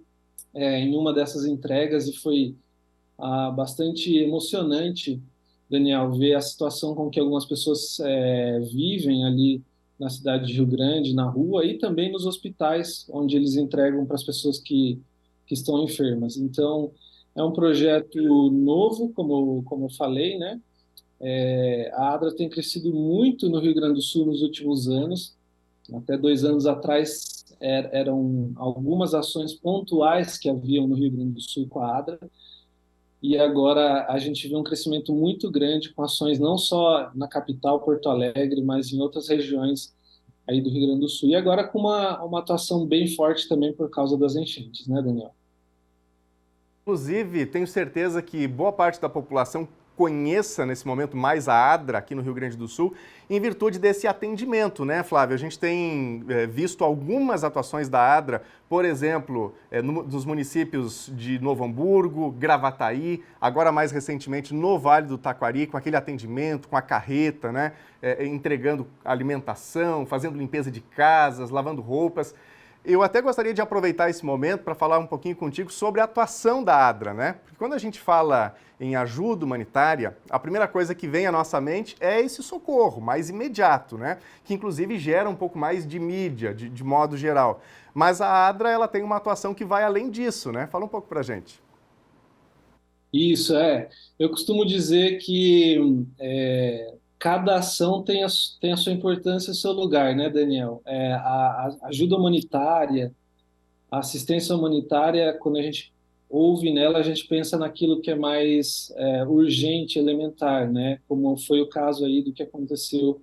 em uma dessas entregas e foi bastante emocionante, Daniel, ver a situação com que algumas pessoas vivem ali na cidade de Rio Grande, na rua, e também nos hospitais, onde eles entregam para as pessoas que estão enfermas. Então, é um projeto novo, como eu falei, né? A ADRA tem crescido muito no Rio Grande do Sul nos últimos anos. Até 2 anos atrás, eram algumas ações pontuais que haviam no Rio Grande do Sul com a ADRA, e agora a gente vê um crescimento muito grande com ações não só na capital, Porto Alegre, mas em outras regiões aí do Rio Grande do Sul. E agora com uma atuação bem forte também por causa das enchentes, né, Daniel? Inclusive, tenho certeza que boa parte da população conheça nesse momento mais a ADRA aqui no Rio Grande do Sul, em virtude desse atendimento, né, Flávio? A gente tem visto algumas atuações da ADRA, por exemplo, nos municípios de Novo Hamburgo, Gravataí, agora mais recentemente no Vale do Taquari, com aquele atendimento, com a carreta, né, entregando alimentação, fazendo limpeza de casas, lavando roupas. Eu até gostaria de aproveitar esse momento para falar um pouquinho contigo sobre a atuação da ADRA, né? Porque quando a gente fala em ajuda humanitária, a primeira coisa que vem à nossa mente é esse socorro mais imediato, né? Que inclusive gera um pouco mais de mídia, de modo geral. Mas a ADRA, ela tem uma atuação que vai além disso, né? Fala um pouco para a gente. Isso, eu costumo dizer que cada ação tem a sua importância e o seu lugar, né, Daniel? A ajuda humanitária, a assistência humanitária, quando a gente ouve nela, a gente pensa naquilo que é mais urgente, elementar, né? Como foi o caso aí do que aconteceu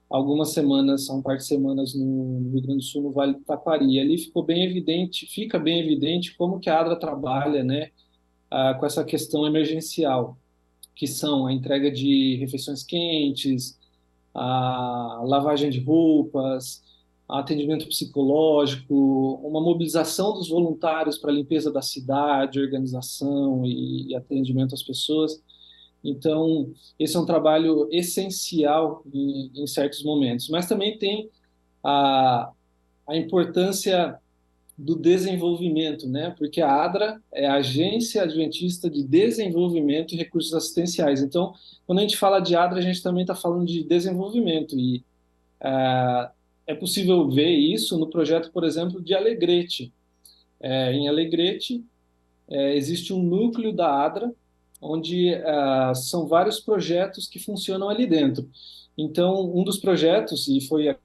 algumas semanas, há um par de semanas no Rio Grande do Sul, no Vale do Taquari. Ali fica bem evidente como que a ADRA trabalha, né, com essa questão emergencial, que são a entrega de refeições quentes, a lavagem de roupas, atendimento psicológico, uma mobilização dos voluntários para a limpeza da cidade, organização e atendimento às pessoas. Então, esse é um trabalho essencial em certos momentos. Mas também tem a importância do desenvolvimento, né? Porque a ADRA é a Agência Adventista de Desenvolvimento e Recursos Assistenciais. Então, quando a gente fala de ADRA, a gente também está falando de desenvolvimento. E é possível ver isso no projeto, por exemplo, de Alegrete. Em Alegrete, existe um núcleo da ADRA, onde são vários projetos que funcionam ali dentro. Então, um dos projetos, e foi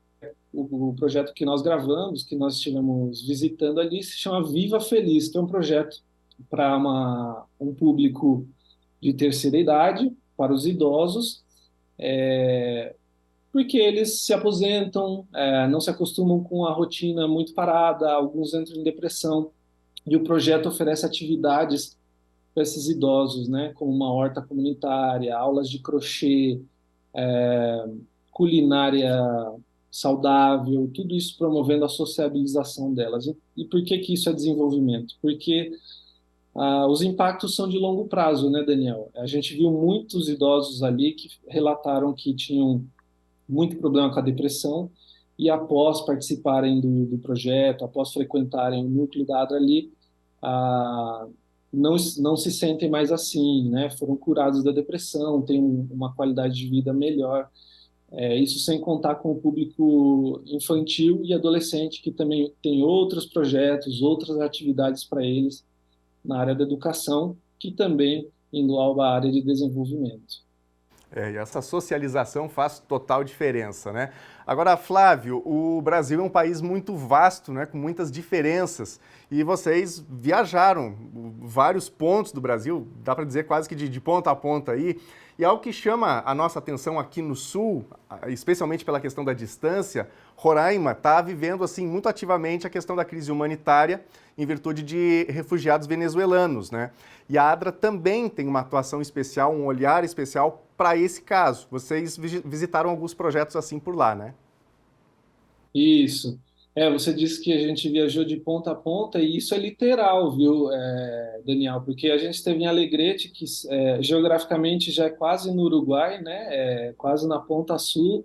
o projeto que nós gravamos, que nós estivemos visitando ali, se chama Viva Feliz, que é um projeto para um público de terceira idade, para os idosos, porque eles se aposentam, não se acostumam com a rotina muito parada, alguns entram em depressão, e o projeto oferece atividades para esses idosos, né, como uma horta comunitária, aulas de crochê, culinária saudável, tudo isso promovendo a sociabilização delas. E por que isso é desenvolvimento? Porque os impactos são de longo prazo, né, Daniel? A gente viu muitos idosos ali que relataram que tinham muito problema com a depressão e após participarem do projeto, após frequentarem o núcleo da ADRA ali, não se sentem mais assim, né? Foram curados da depressão, têm uma qualidade de vida melhor. Isso sem contar com o público infantil e adolescente, que também tem outros projetos, outras atividades para eles na área da educação, que também engloba a área de desenvolvimento. E essa socialização faz total diferença, né? Agora, Flávio, o Brasil é um país muito vasto, né, com muitas diferenças, e vocês viajaram vários pontos do Brasil, dá para dizer quase que de ponta a ponta aí, e algo que chama a nossa atenção aqui no Sul, especialmente pela questão da distância, Roraima está vivendo assim muito ativamente a questão da crise humanitária em virtude de refugiados venezuelanos, né? E a ADRA também tem uma atuação especial, um olhar especial para esse caso. Vocês visitaram alguns projetos assim por lá, né? Isso. Você disse que a gente viajou de ponta a ponta, e isso é literal, viu, Daniel? Porque a gente esteve em Alegrete, que geograficamente já é quase no Uruguai, né? Quase na ponta sul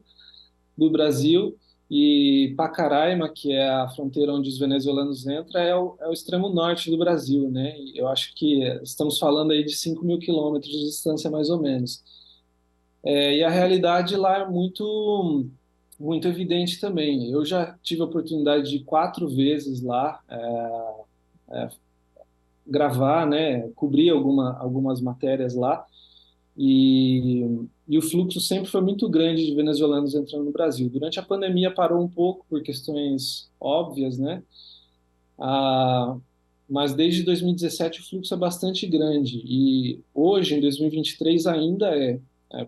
do Brasil, e Pacaraima, que é a fronteira onde os venezuelanos entram, é o extremo norte do Brasil, né? E eu acho que estamos falando aí de 5.000 quilômetros de distância, mais ou menos. E a realidade lá é muito evidente também. Eu já tive a oportunidade de 4 vezes lá gravar, né, cobrir algumas matérias lá, e o fluxo sempre foi muito grande de venezuelanos entrando no Brasil. Durante a pandemia parou um pouco por questões óbvias, né? Mas desde 2017 o fluxo é bastante grande, e hoje, em 2023, ainda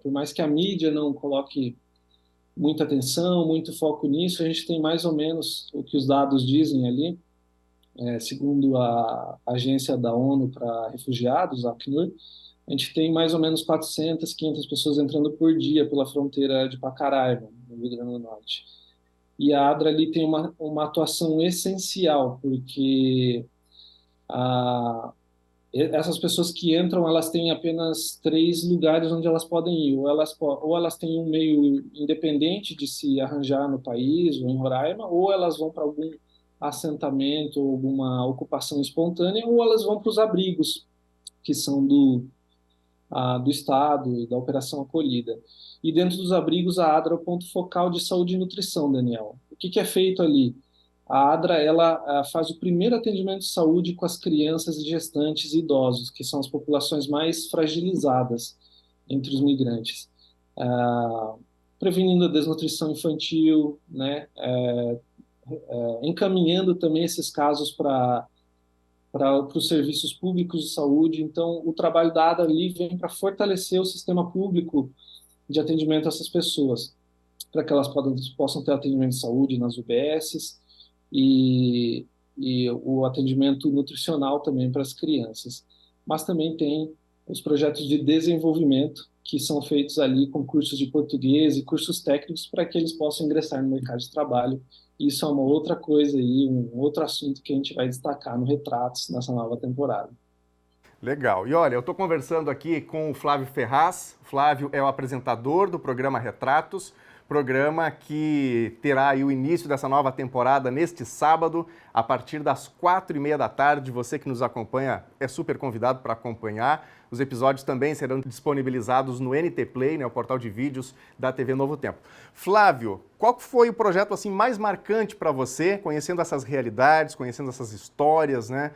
por mais que a mídia não coloque muita atenção, muito foco nisso, a gente tem mais ou menos o que os dados dizem ali, segundo a agência da ONU para refugiados, a Acnur, a gente tem mais ou menos 400, 500 pessoas entrando por dia pela fronteira de Pacaraima, no Rio Grande do Norte. E a ADRA ali tem uma atuação essencial, porque essas pessoas que entram, elas têm apenas 3 lugares onde elas podem ir. Ou elas têm um meio independente de se arranjar no país, ou em Roraima, ou elas vão para algum assentamento, ou alguma ocupação espontânea, ou elas vão para os abrigos, que são do Estado, da Operação Acolhida. E dentro dos abrigos, a ADRA é o ponto focal de saúde e nutrição, Daniel. O que é feito ali? A ADRA ela faz o primeiro atendimento de saúde com as crianças e gestantes e idosos, que são as populações mais fragilizadas entre os migrantes, prevenindo a desnutrição infantil, né, encaminhando também esses casos para os serviços públicos de saúde. Então, o trabalho da ADRA ali vem para fortalecer o sistema público de atendimento a essas pessoas, para que elas possam ter atendimento de saúde nas UBSs, e o atendimento nutricional também para as crianças. Mas também tem os projetos de desenvolvimento, que são feitos ali com cursos de português e cursos técnicos para que eles possam ingressar no mercado de trabalho. Isso é uma outra coisa aí, um outro assunto que a gente vai destacar no Retratos nessa nova temporada. Legal. E olha, eu estou conversando aqui com o Flávio Ferraz. O Flávio é o apresentador do programa Retratos, Programa que terá aí o início dessa nova temporada neste sábado, a partir das 4h30 da tarde. Você que nos acompanha é super convidado para acompanhar. Os episódios também serão disponibilizados no NT Play, né, o portal de vídeos da TV Novo Tempo. Flávio, qual foi o projeto assim mais marcante para você, conhecendo essas realidades, conhecendo essas histórias, né,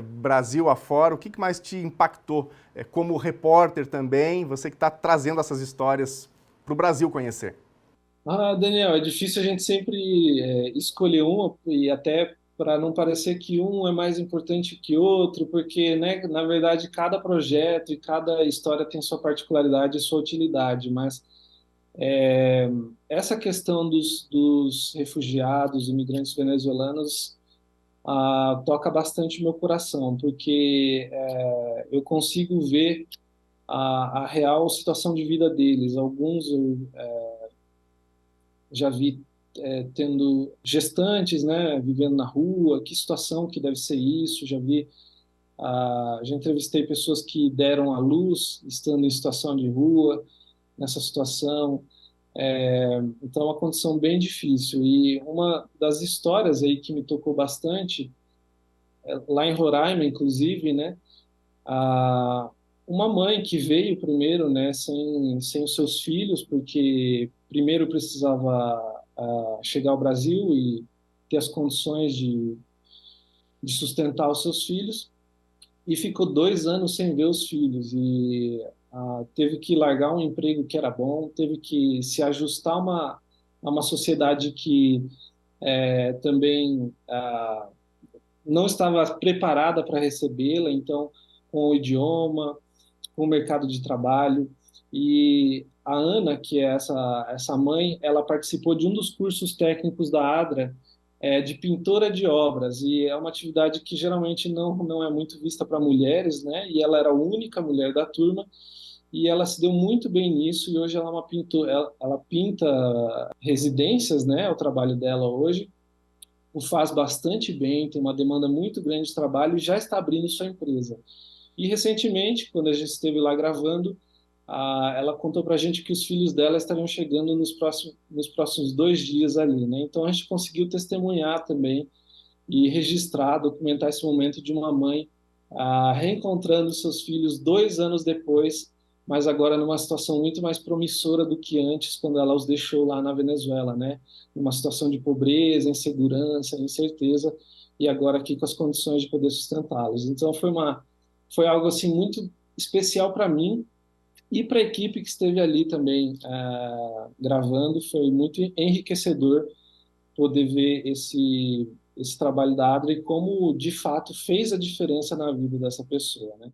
Brasil afora? O que mais te impactou como repórter também, você que está trazendo essas histórias para o Brasil conhecer? Daniel, é difícil a gente sempre escolher uma, e até para não parecer que um é mais importante que outro, porque, né, na verdade, cada projeto e cada história tem sua particularidade e sua utilidade, mas essa questão dos refugiados, imigrantes venezuelanos, toca bastante meu coração, porque eu consigo ver a real situação de vida deles. Alguns eu já vi tendo gestantes, né, vivendo na rua, que situação que deve ser isso. Já entrevistei pessoas que deram à luz estando em situação de rua, nessa situação. Então é uma condição bem difícil. E uma das histórias aí que me tocou bastante, lá em Roraima, inclusive, né, uma mãe que veio primeiro, né, sem os seus filhos, porque primeiro precisava chegar ao Brasil e ter as condições de sustentar os seus filhos, e ficou 2 anos sem ver os filhos, e teve que largar um emprego que era bom, teve que se ajustar a uma sociedade que também não estava preparada para recebê-la, então, com o idioma, com o mercado de trabalho. E a Ana, que é essa mãe, ela participou de um dos cursos técnicos da ADRA, de pintora de obras, e é uma atividade que geralmente não é muito vista para mulheres, né? E ela era a única mulher da turma, e ela se deu muito bem nisso, e hoje ela é uma pintora, ela pinta residências, né? O trabalho dela hoje o faz bastante bem, tem uma demanda muito grande de trabalho e já está abrindo sua empresa. E recentemente, quando a gente esteve lá gravando, ela contou para a gente que os filhos dela estariam chegando nos próximos 2 dias ali, né? Então a gente conseguiu testemunhar também e registrar, documentar esse momento de uma mãe reencontrando seus filhos 2 anos depois, mas agora numa situação muito mais promissora do que antes, quando ela os deixou lá na Venezuela, né? Numa situação de pobreza, insegurança, incerteza, e agora aqui com as condições de poder sustentá-los. Então foi algo assim muito especial para mim e para a equipe que esteve ali também gravando. Foi muito enriquecedor poder ver esse trabalho da ADRA e como de fato fez a diferença na vida dessa pessoa, né?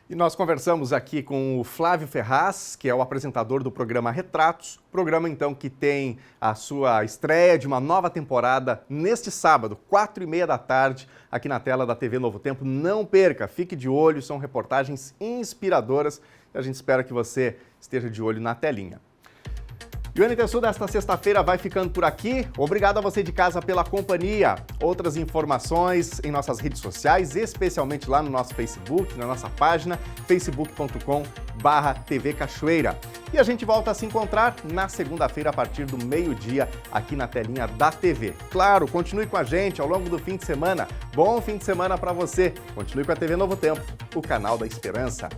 E nós conversamos aqui com o Flávio Ferraz, que é o apresentador do programa Retratos, programa então que tem a sua estreia de uma nova temporada neste sábado, 4h30 da tarde, aqui na tela da TV Novo Tempo. Não perca, fique de olho, são reportagens inspiradoras e a gente espera que você esteja de olho na telinha. E o NT Sul desta sexta-feira vai ficando por aqui. Obrigado a você de casa pela companhia. Outras informações em nossas redes sociais, especialmente lá no nosso Facebook, na nossa página, facebook.com/TV Cachoeira. E a gente volta a se encontrar na segunda-feira a partir do meio-dia aqui na telinha da TV. Claro, continue com a gente ao longo do fim de semana. Bom fim de semana para você. Continue com a TV Novo Tempo, o canal da esperança.